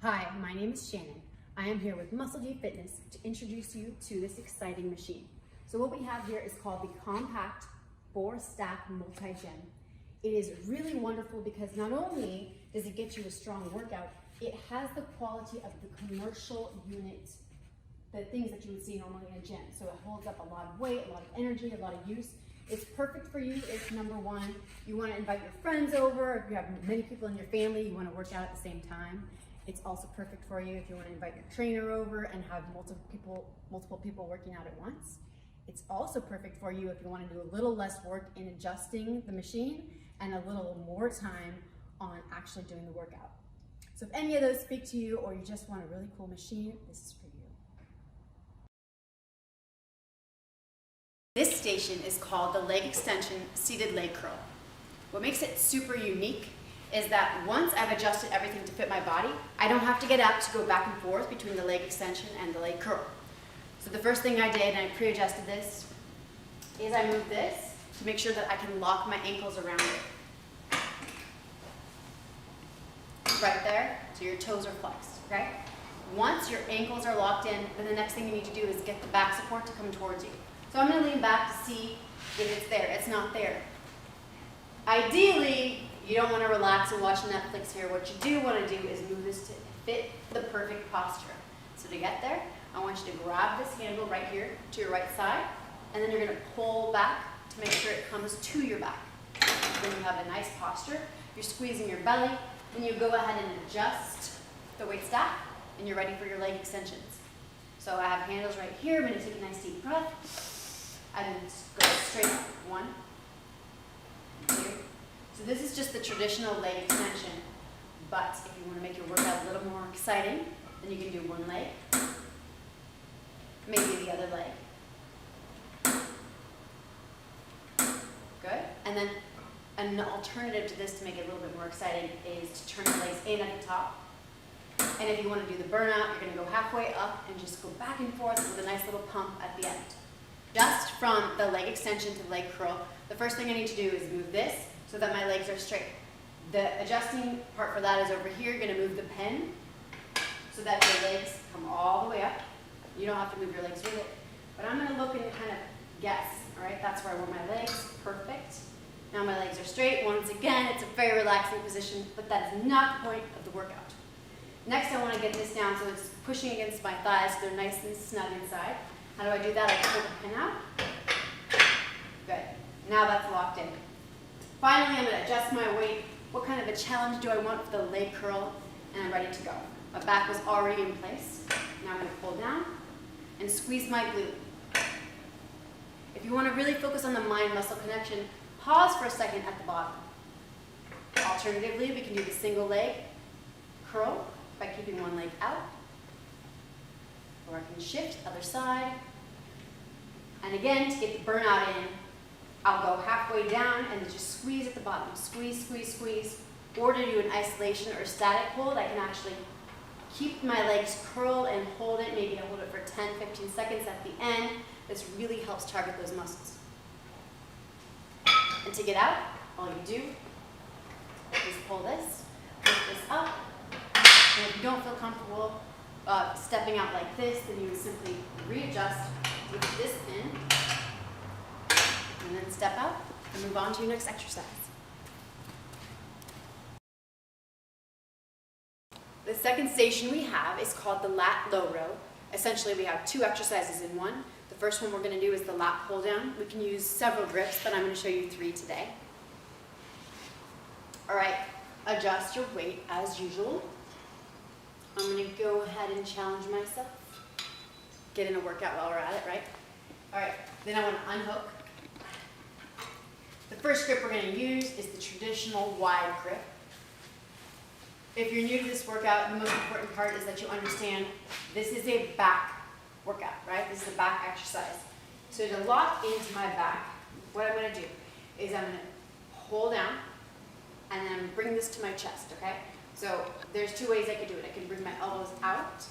Hi, my name is Shannon. I am here with Muscle G Fitness to introduce you to this exciting machine. So what we have here is called the Compact 4-Stack Multi-Gym. It is really wonderful because not only does it get you a strong workout, it has the quality of the commercial unit, the things that you would see normally in a gym. So it holds up a lot of weight, a lot of energy, a lot of use. It's perfect for you if, number one, you want to invite your friends over, if you have many people in your family, you want to work out at the same time. It's also perfect for you if you want to invite your trainer over and have multiple people working out at once. It's also perfect for you if you want to do a little less work in adjusting the machine and a little more time on actually doing the workout. So if any of those speak to you or you just want a really cool machine, this is for you. This station is called the Leg Extension Seated Leg Curl. What makes it super unique is that once I've adjusted everything to fit my body, I don't have to get up to go back and forth between the leg extension and the leg curl. So the first thing I did, and I pre-adjusted this, is I moved this to make sure that I can lock my ankles around it. Right there, so your toes are flexed, okay? Once your ankles are locked in, then the next thing you need to do is get the back support to come towards you. So I'm gonna lean back to see if it's there. It's not there. Ideally, you don't want to relax and watch Netflix here. What you do want to do is move this to fit the perfect posture. So to get there, I want you to grab this handle right here to your right side, and then you're going to pull back to make sure it comes to your back. Then you have a nice posture. You're squeezing your belly, then you go ahead and adjust the weight stack, and you're ready for your leg extensions. So I have handles right here. I'm going to take a nice deep breath, and then go straight up. 1, 2. So this is just the traditional leg extension, but if you want to make your workout a little more exciting, then you can do one leg, maybe the other leg. Good. And then an alternative to this to make it a little bit more exciting is to turn the legs in at the top. And if you want to do the burnout, you're going to go halfway up and just go back and forth with a nice little pump at the end. Just from the leg extension to leg curl, the first thing I need to do is move this so that my legs are straight. The adjusting part for that is over here. You're going to move the pen so that your legs come all the way up. You don't have to move your legs with it, but I'm going to look and kind of guess. All right, that's where I want my legs. Perfect. Now my legs are straight. Once again, it's a very relaxing position, but that is not the point of the workout. Next, I want to get this down so it's pushing against my thighs so they're nice and snug inside. How do I do that? I pull the pin out. Good. Now that's locked in. Finally, I'm going to adjust my weight. What kind of a challenge do I want for the leg curl? And I'm ready to go. My back was already in place. Now I'm going to pull down and squeeze my glute. If you want to really focus on the mind-muscle connection, pause for a second at the bottom. Alternatively, we can do the single leg curl by keeping one leg out. Or I can shift other side. And again, to get the burnout in, I'll go halfway down and just squeeze at the bottom. Squeeze, squeeze, squeeze. Or to do an isolation or static hold, I can actually keep my legs curled and hold it. Maybe I'll hold it for 10, 15 seconds at the end. This really helps target those muscles. And to get out, all you do is pull this, lift this up. And if you don't feel comfortable stepping out like this, then you would simply readjust with this pin. And then step out and move on to your next exercise. The second station we have is called the lat low row. Essentially, we have 2 exercises in one. The first one we're going to do is the lat pull down. We can use several grips, but I'm going to show you 3 today. All right, adjust your weight as usual. I'm going to go ahead and challenge myself. Get in a workout while we're at it, right? All right, then I want to unhook. The first grip we're going to use is the traditional wide grip. If you're new to this workout, the most important part is that you understand this is a back workout, right? This is a back exercise. So to lock into my back, what I'm going to do is I'm going to pull down and then bring this to my chest, okay? So there's 2 ways I could do it. I can bring my elbows out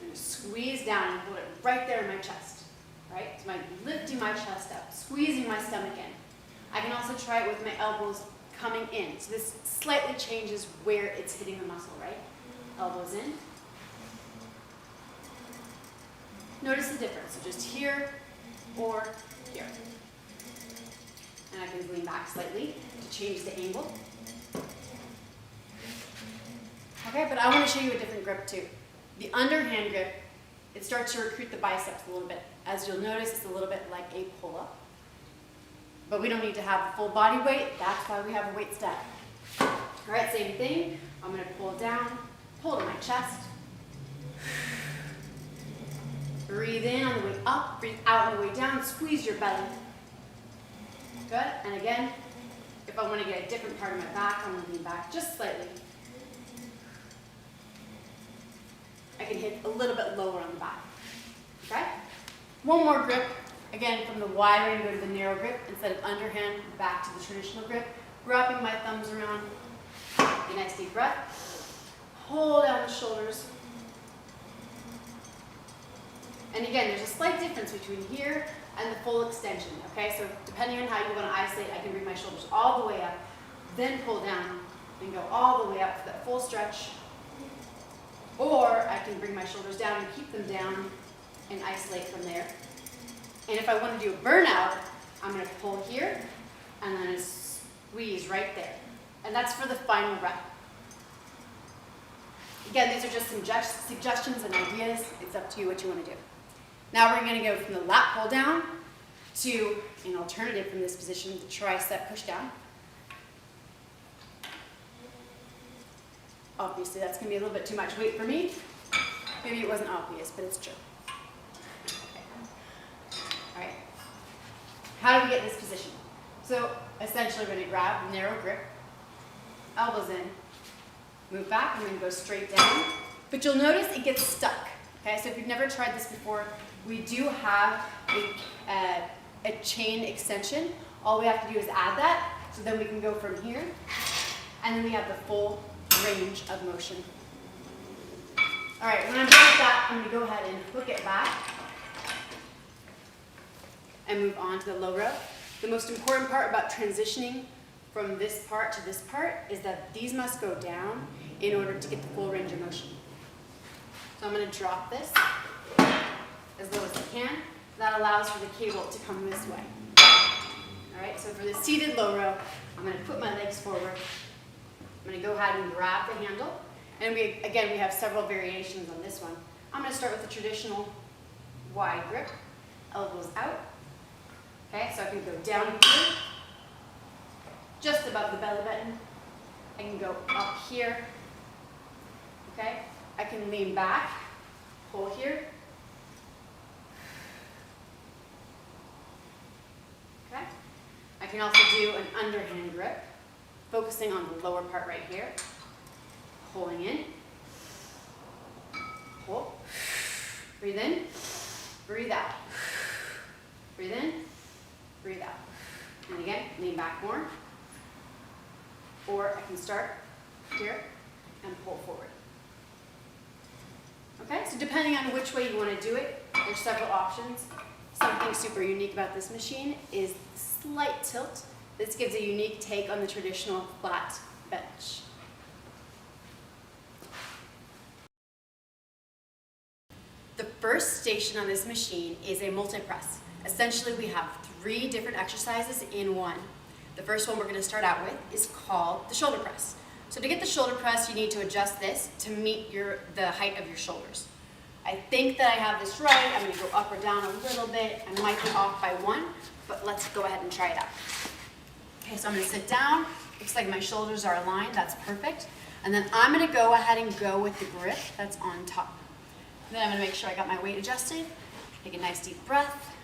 and squeeze down and hold it right there in my chest. Right? So I'm lifting my chest up, squeezing my stomach in. I can also try it with my elbows coming in. So this slightly changes where it's hitting the muscle, right? Elbows in. Notice the difference. So just here or here. And I can lean back slightly to change the angle. Okay, but I want to show you a different grip too. The underhand grip, it starts to recruit the biceps a little bit. As you'll notice, it's a little bit like a pull-up. But we don't need to have full body weight. That's why we have a weight stack. All right, same thing. I'm going to pull down, pull to my chest. Breathe in on the way up, breathe out on the way down, squeeze your belly. Good, and again, if I want to get a different part of my back, I'm going to lean back just slightly. I can hit a little bit lower on the back. Okay? One more grip. Again, from the wide, we're going to go to the narrow grip. Instead of underhand, back to the traditional grip. Wrapping my thumbs around. Take a nice deep breath. Hold down the shoulders. And again, there's a slight difference between here and the full extension. Okay, so depending on how you want to isolate, I can bring my shoulders all the way up, then pull down, and go all the way up for that full stretch. Or I can bring my shoulders down and keep them down and isolate from there. And if I want to do a burnout, I'm going to pull here and then squeeze right there. And that's for the final rep. Again, these are just some suggestions and ideas. It's up to you what you want to do. Now we're going to go from the lat pull down to an alternative from this position, the tricep push down. Obviously, that's going to be a little bit too much weight for me. Maybe it wasn't obvious, but it's true. Okay. All right. How do we get this position? So essentially, we're going to grab narrow grip, elbows in, move back. I'm going to go straight down. But you'll notice it gets stuck. Okay, so if you've never tried this before, we do have a chain extension. All we have to do is add that. So then we can go from here, and then we have the full range of motion. All right, when I'm done with that, I'm going to go ahead and hook it back and move on to the low row. The most important part about transitioning from this part to this part is that these must go down in order to get the full range of motion. So I'm going to drop this as low as I can. That allows for the cable to come this way. All right, so for the seated low row, I'm going to put my legs forward. I'm going to go ahead and grab the handle. And we have several variations on this one. I'm going to start with the traditional wide grip, elbows out. Okay, so I can go down here, just above the belly button. I can go up here. Okay, I can lean back, pull here. Okay, I can also do an underhand grip, focusing on the lower part right here. Pulling in, pull, breathe in, breathe out, breathe in, breathe out. And again, lean back more. Or I can start here and pull forward. Okay, so depending on which way you want to do it, there's several options. Something super unique about this machine is slight tilt. This gives a unique take on the traditional flat bench. The first station on this machine is a multi-press. Essentially, we have 3 different exercises in one. The first one we're going to start out with is called the shoulder press. So to get the shoulder press, you need to adjust this to meet the height of your shoulders. I think that I have this right. I'm going to go up or down a little bit. I might be off by 1, but let's go ahead and try it out. Okay, so I'm going to sit down. Looks like my shoulders are aligned. That's perfect. And then I'm going to go ahead and go with the grip that's on top. Then I'm going to make sure I got my weight adjusted. Take a nice deep breath.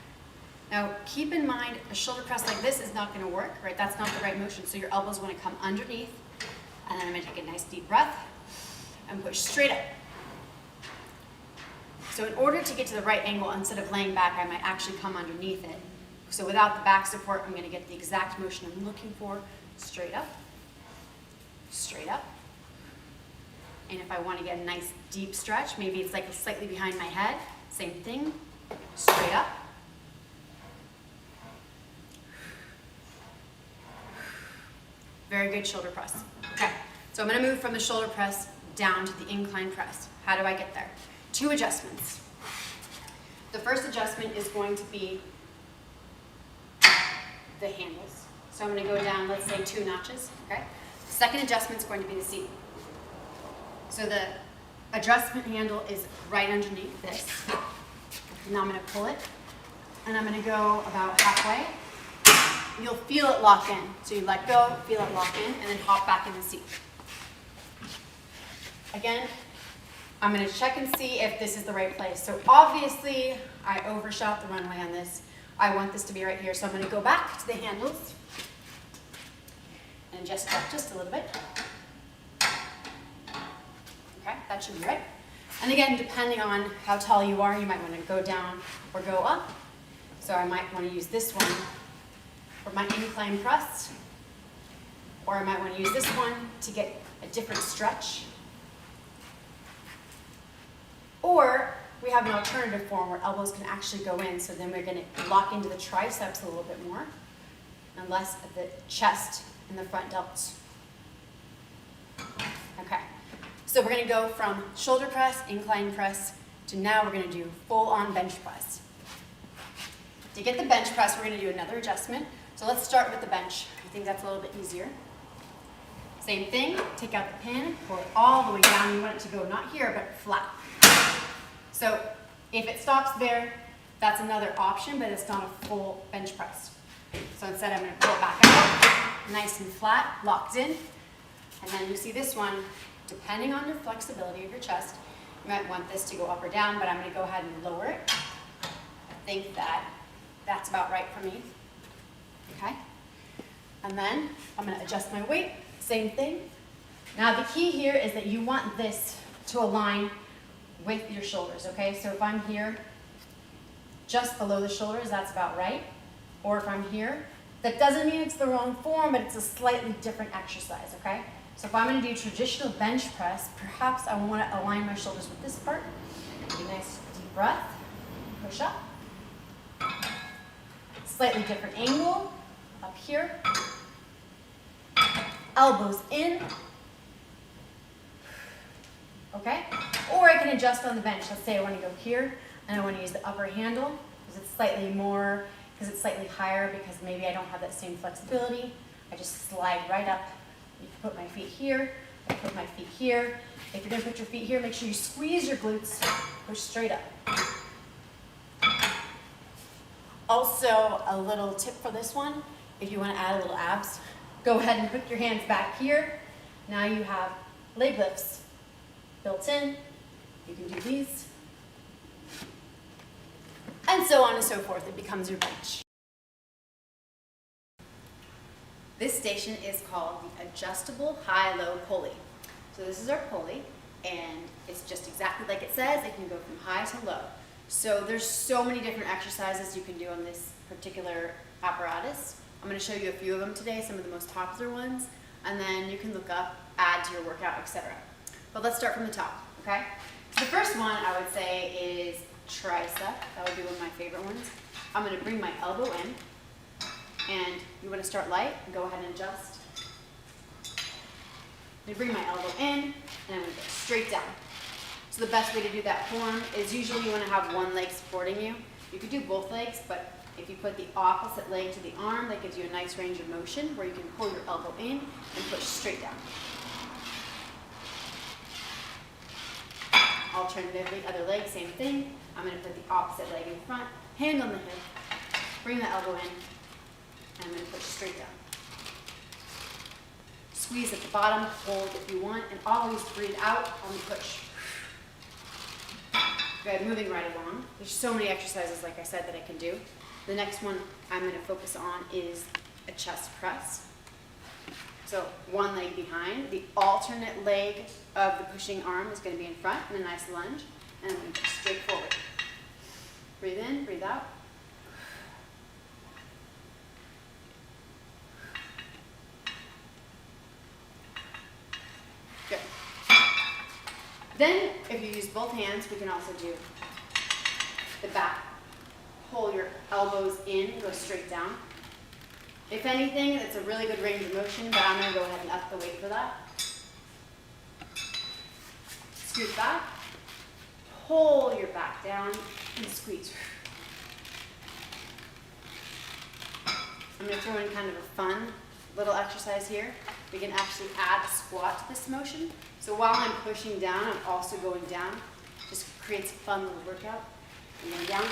Now keep in mind, a shoulder press like this is not going to work, right? That's not the right motion. So your elbows want to come underneath. And then I'm going to take a nice deep breath and push straight up. So in order to get to the right angle, instead of laying back, I might actually come underneath it. So without the back support, I'm going to get the exact motion I'm looking for. Straight up, straight up. And if I want to get a nice deep stretch, maybe it's like slightly behind my head, same thing, straight up. Very good shoulder press. Okay, so I'm gonna move from the shoulder press down to the incline press. How do I get there? 2 adjustments. The first adjustment is going to be the handles. So I'm going to go down, let's say 2 notches, okay? The second adjustment is going to be the seat. So the adjustment handle is right underneath this. Now I'm going to pull it, and I'm going to go about halfway. You'll feel it lock in. So you let go, feel it lock in, and then hop back in the seat. Again, I'm going to check and see if this is the right place. So obviously, I overshot the runway on this. I want this to be right here. So I'm going to go back to the handles and adjust that just a little bit. Okay, that should be right. And again, depending on how tall you are, you might want to go down or go up. So I might want to use this one for my incline press, or I might want to use this one to get a different stretch. Or we have an alternative form where elbows can actually go in, so then we're going to lock into the triceps a little bit more and less of the chest and the front delts. Okay, so we're going to go from shoulder press, incline press, to now we're going to do full-on bench press. To get the bench press, we're going to do another adjustment. So let's start with the bench. I think that's a little bit easier. Same thing, take out the pin, pull it all the way down. You want it to go not here, but flat. So if it stops there, that's another option, but it's not a full bench press. So instead, I'm going to pull it back out, nice and flat, locked in. And then you see this one, depending on your flexibility of your chest, you might want this to go up or down, but I'm going to go ahead and lower it. I think that's about right for me. Okay? And then I'm going to adjust my weight, same thing. Now the key here is that you want this to align with your shoulders, okay? So if I'm here, just below the shoulders, that's about right. Or if I'm here, that doesn't mean it's the wrong form, but it's a slightly different exercise, okay? So if I'm gonna do traditional bench press, perhaps I wanna align my shoulders with this part. Take a nice deep breath, push up. Slightly different angle, up here. Elbows in. Okay? Or I can adjust on the bench. Let's say I want to go here and I want to use the upper handle because it's slightly higher because maybe I don't have that same flexibility. I just slide right up. You can put my feet here, I put my feet here. If you're going to put your feet here, make sure you squeeze your glutes, push straight up. Also, a little tip for this one, if you want to add a little abs, go ahead and put your hands back here. Now you have leg lifts built in. You can do these. And so on and so forth. It becomes your bench. This station is called the adjustable high-low pulley. So this is our pulley, and it's just exactly like it says. It can go from high to low. So there's so many different exercises you can do on this particular apparatus. I'm going to show you a few of them today, some of the most popular ones, and then you can look up, add to your workout, etc. But let's start from the top, okay? So the first one I would say is tricep. That would be one of my favorite ones. I'm going to bring my elbow in, and you want to start light, go ahead and adjust. I'm going to bring my elbow in, and I'm going to go straight down. So the best way to do that form is usually you want to have one leg supporting you. You could do both legs, but if you put the opposite leg to the arm, that gives you a nice range of motion where you can pull your elbow in and push straight down. Alternatively, other leg, same thing. I'm going to put the opposite leg in front, hand on the hip, bring the elbow in, and I'm going to push straight down. Squeeze at the bottom, hold if you want, and always breathe out on the push. Good, moving right along. There's so many exercises, like I said, that I can do. The next one I'm going to focus on is a chest press. So one leg behind. The alternate leg of the pushing arm is going to be in front in a nice lunge. And I'm going to go straight forward. Breathe in, breathe out. Good. Then, if you use both hands, we can also do the back. Pull your elbows in, go straight down. If anything, it's a really good range of motion, but I'm gonna go ahead and up the weight for that. Scoot back, pull your back down, and squeeze. I'm gonna throw in kind of a fun little exercise here. We can actually add a squat to this motion. So while I'm pushing down, I'm also going down. Just creates a fun little workout. I'm going down,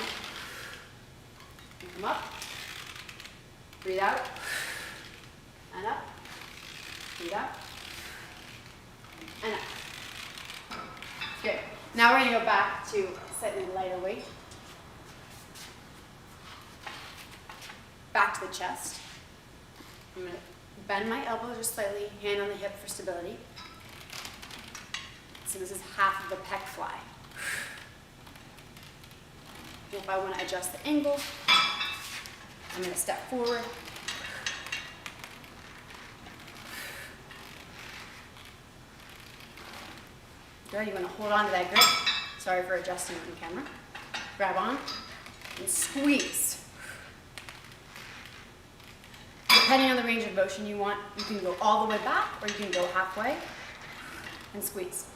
and come up, breathe out, and up, breathe out, and up. Good. Now we're going to go back to slightly lighter weight. Back to the chest. I'm going to bend my elbow just slightly, hand on the hip for stability. So this is half of a pec fly. If I want to adjust the angle, I'm going to step forward. Good, you want to hold on to that grip. Sorry for adjusting on camera. Grab on and squeeze. Depending on the range of motion you want, you can go all the way back or you can go halfway and squeeze.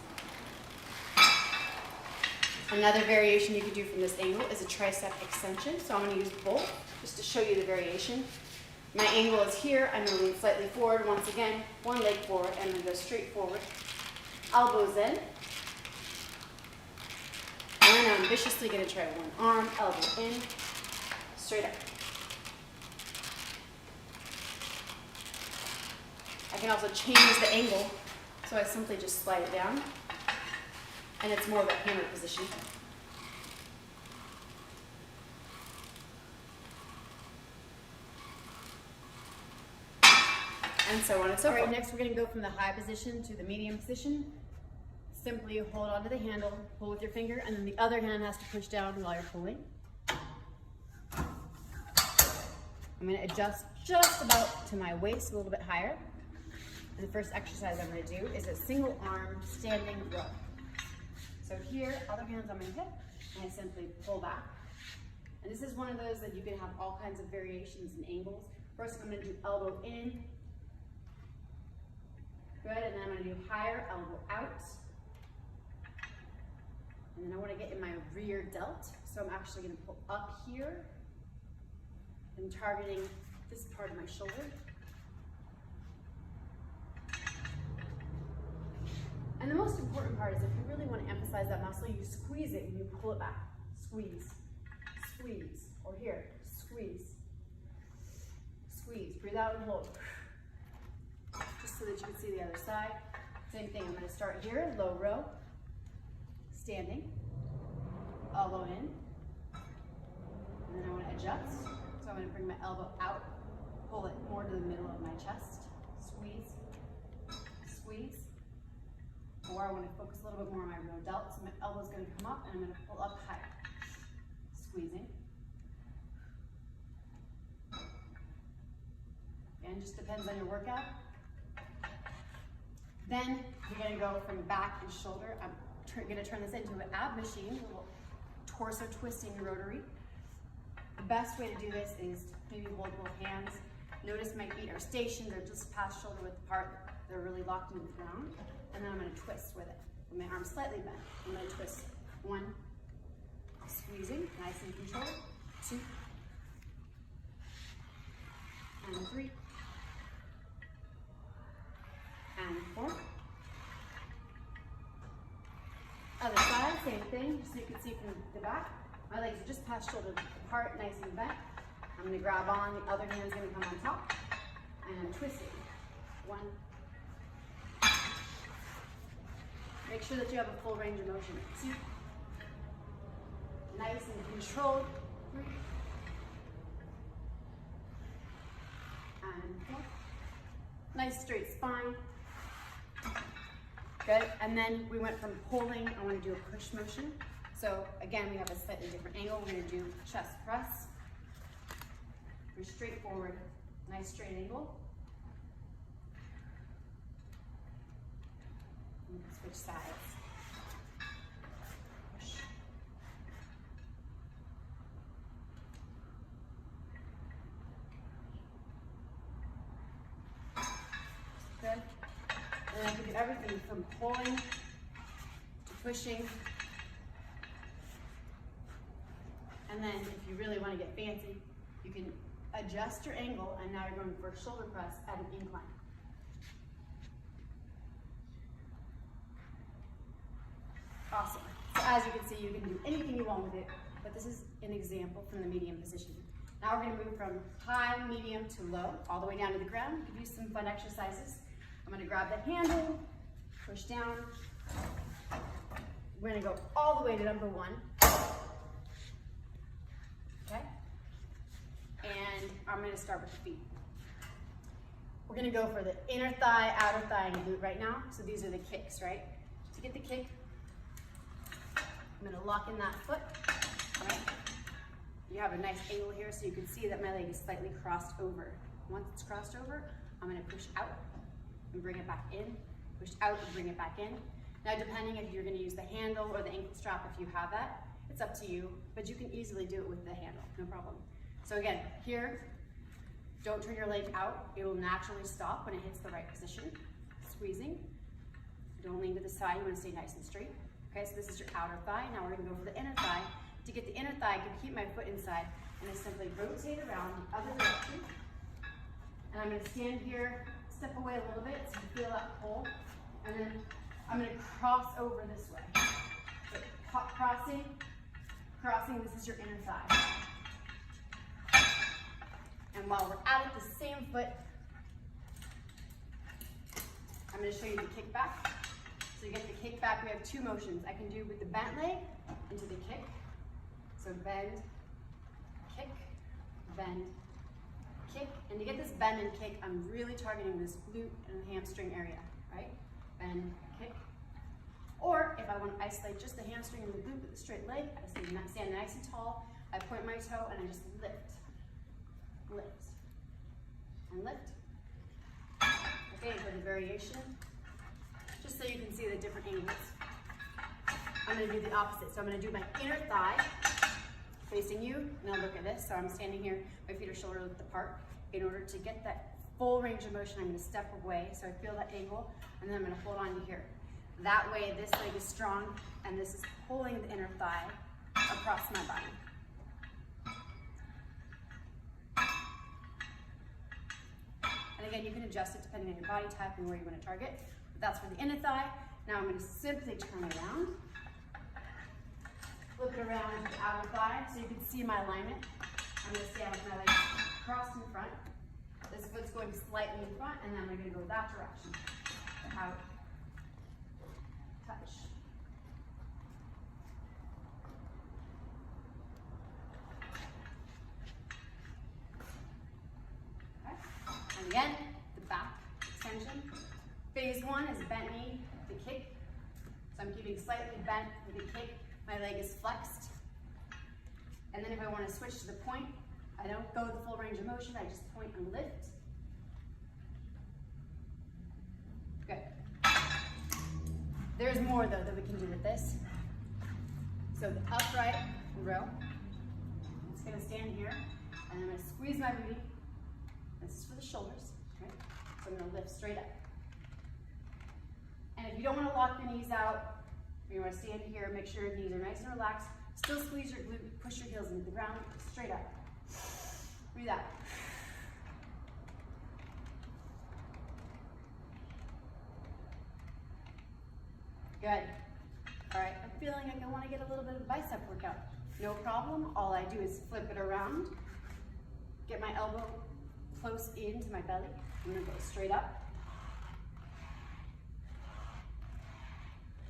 Another variation you could do from this angle is a tricep extension. So I'm going to use both just to show you the variation. My angle is here. I'm going to lean slightly forward once again, one leg forward, and then go straight forward. Elbows in. And I'm ambitiously going to try one arm, elbow in, straight up. I can also change the angle, so I simply just slide it down, and it's more of a hammer position. And so on and so forth. All right, next we're going to go from the high position to the medium position. Simply hold onto the handle, pull with your finger, and then the other hand has to push down while you're pulling. I'm going to adjust just about to my waist, a little bit higher. And the first exercise I'm going to do is a single arm standing row. So here, other hand's on my hip, and I simply pull back. And this is one of those that you can have all kinds of variations and angles. First, I'm going to do elbow in. Good, and then I'm going to do higher, elbow out. And then I want to get in my rear delt. So I'm actually going to pull up here and targeting this part of my shoulder. And the most important part is if you really want to emphasize that muscle, you squeeze it and you pull it back. Squeeze, squeeze, or here, squeeze, squeeze. Breathe out and hold. Just so that you can see the other side. Same thing, I'm going to start here, low row, standing, elbow in, and then I want to adjust. So I'm going to bring my elbow out, pull it more to the middle of my chest, squeeze, squeeze. Or I want to focus a little bit more on my rear delt, so my elbow's going to come up and I'm going to pull up higher. Squeezing. Again, just depends on your workout. Then you're going to go from back and shoulder. I'm going to turn this into an ab machine, a little torso twisting rotary. The best way to do this is maybe hold both hands. Notice my feet are stationed, they're just past shoulder width apart. They're really locked into the ground. And then I'm going to twist with it. With my arm slightly bent, I'm going to twist. 1, squeezing, nice and controlled. 2, and 3, and 4. Other side, same thing, just so you can see from the back. My legs are just past shoulder apart, nice and bent. I'm going to grab on, the other hand's going to come on top, and I'm twisting. 1. Make sure that you have a full range of motion. 2. Nice and controlled. 3. And 4. Nice straight spine. Good. And then we went from pulling, I want to do a push motion. So again, we have a slightly different angle. We're going to do chest press. We're straight forward, nice straight angle. Switch sides. Push. everything from pulling to pushing. And then if you really want to get fancy, you can adjust your angle, and now you're going for a shoulder press at an incline. Awesome. So as you can see, you can do anything you want with it, but this is an example from the medium position. Now we're going to move from high, medium to low, all the way down to the ground. You can do some fun exercises. I'm going to grab the handle, push down. We're going to go all the way to number 1. Okay? And I'm going to start with the feet. We're going to go for the inner thigh, outer thigh, and glute right now. So these are the kicks, right? To get the kick, I'm going to lock in that foot, right? You have a nice angle here so you can see that my leg is slightly crossed over. Once it's crossed over, I'm going to push out and bring it back in, push out and bring it back in. Now depending if you're going to use the handle or the ankle strap, if you have that, it's up to you, but you can easily do it with the handle, no problem. So again, here, don't turn your leg out. It will naturally stop when it hits the right position. Squeezing. Don't lean to the side, you want to stay nice and straight. Okay, so this is your outer thigh. Now we're going to go for the inner thigh. To get the inner thigh, I can keep my foot inside and I simply rotate around the other direction. And I'm going to stand here, step away a little bit so you feel that pull. And then I'm going to cross over this way. So crossing, this is your inner thigh. And while we're at it, the same foot, I'm going to show you the kick back. So you get the kick back, we have 2 motions. I can do with the bent leg into the kick. So bend, kick, bend, kick. And to get this bend and kick, I'm really targeting this glute and hamstring area, right? Bend, kick. Or if I want to isolate just the hamstring and the glute with a straight leg, I stand nice and tall, I point my toe and I just lift, lift, and lift. Okay, for the variation, just so you can see the different angles. I'm going to do the opposite. So I'm going to do my inner thigh facing you. Now look at this. So I'm standing here, my feet are shoulder width apart. In order to get that full range of motion, I'm going to step away so I feel that angle, and then I'm going to hold on to here. That way this leg is strong, and this is pulling the inner thigh across my body. And again, you can adjust it depending on your body type and where you want to target. But that's for the inner thigh. Now I'm going to simply turn around, flip it around to the outer thigh so you can see my alignment. I'm going to stand with my legs crossed in front. This foot's going slightly in front, and then I'm going to go that direction. Out, touch. Okay. And again, the back extension. Phase 1 is bent knee to kick. So I'm keeping slightly bent with the kick. My leg is flexed. And then if I want to switch to the point, I don't go the full range of motion, I just point and lift. Good. There's more though that we can do with this. So the upright row. I'm just going to stand here and I'm going to squeeze my booty. This is for the shoulders. Okay? So I'm going to lift straight up. And if you don't want to lock your knees out, or you want to stand here, make sure your knees are nice and relaxed. Still squeeze your glute, push your heels into the ground, straight up. Breathe out. Good. All right, I'm feeling like I want to get a little bit of a bicep workout. No problem. All I do is flip it around, get my elbow close into my belly. I'm going to go straight up.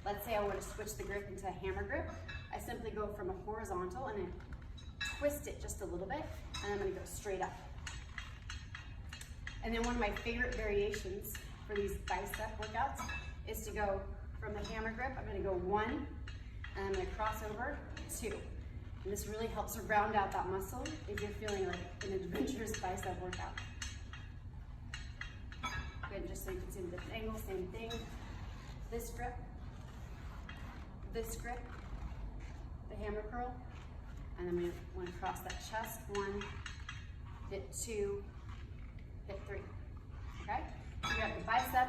Let's say I want to switch the grip into a hammer grip. I simply go from a horizontal and then twist it just a little bit, and I'm going to go straight up. And then one of my favorite variations for these bicep workouts is to go from the hammer grip. I'm going to go 1, and I'm going to cross over 2. And this really helps to round out that muscle if you're feeling like an adventurous bicep workout. Good, just so you can see the different angles, same thing. This grip, the hammer curl, and then we want to cross that chest. 1, hit 2, hit 3. Okay? So you have the bicep,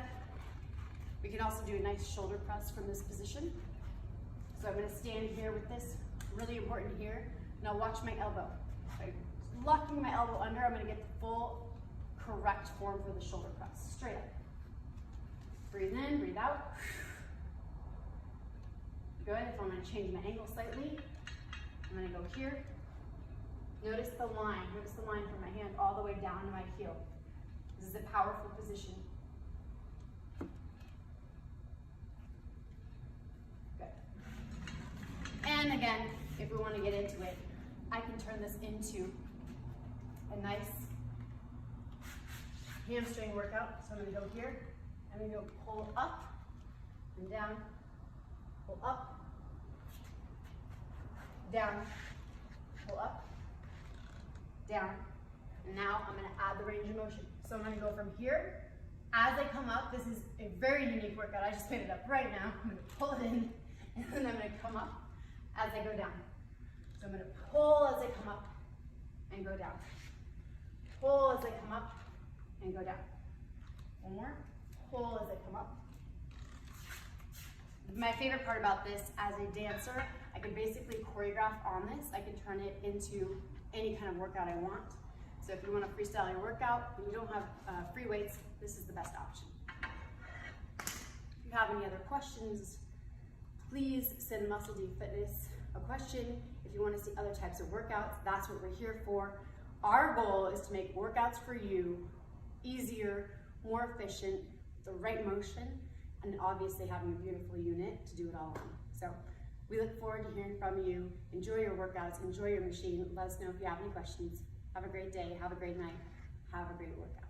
We can also do a nice shoulder press from this position. So I'm gonna stand here with this, really important here. Now watch my elbow. By locking my elbow under, I'm gonna get the full correct form for the shoulder press, straight up. Breathe in, breathe out. Good, if I'm gonna change my angle slightly, I'm gonna go here. Notice the line from my hand all the way down to my heel. This is a powerful position. Good. And again, if we want to get into it, I can turn this into a nice hamstring workout. So I'm going to go here. I'm going to go pull up and down, pull up, down, pull up, down. And now I'm going to add the range of motion. So I'm going to go from here. As I come up, this is a very unique workout. I just made it up right now. I'm going to pull it in, and then I'm going to come up as I go down. So I'm going to pull as I come up and go down. Pull as I come up and go down. One more. Pull as I come up. My favorite part about this, as a dancer, I can basically choreograph on this. I can turn it into any kind of workout I want. So if you want to freestyle your workout and you don't have free weights, this is the best option. If you have any other questions, please send Muscle D Fitness a question. If you want to see other types of workouts, that's what we're here for. Our goal is to make workouts for you easier, more efficient, the right motion, and obviously having a beautiful unit to do it all on. So we look forward to hearing from you. Enjoy your workouts, enjoy your machine. Let us know if you have any questions. Have a great day, have a great night, have a great workout.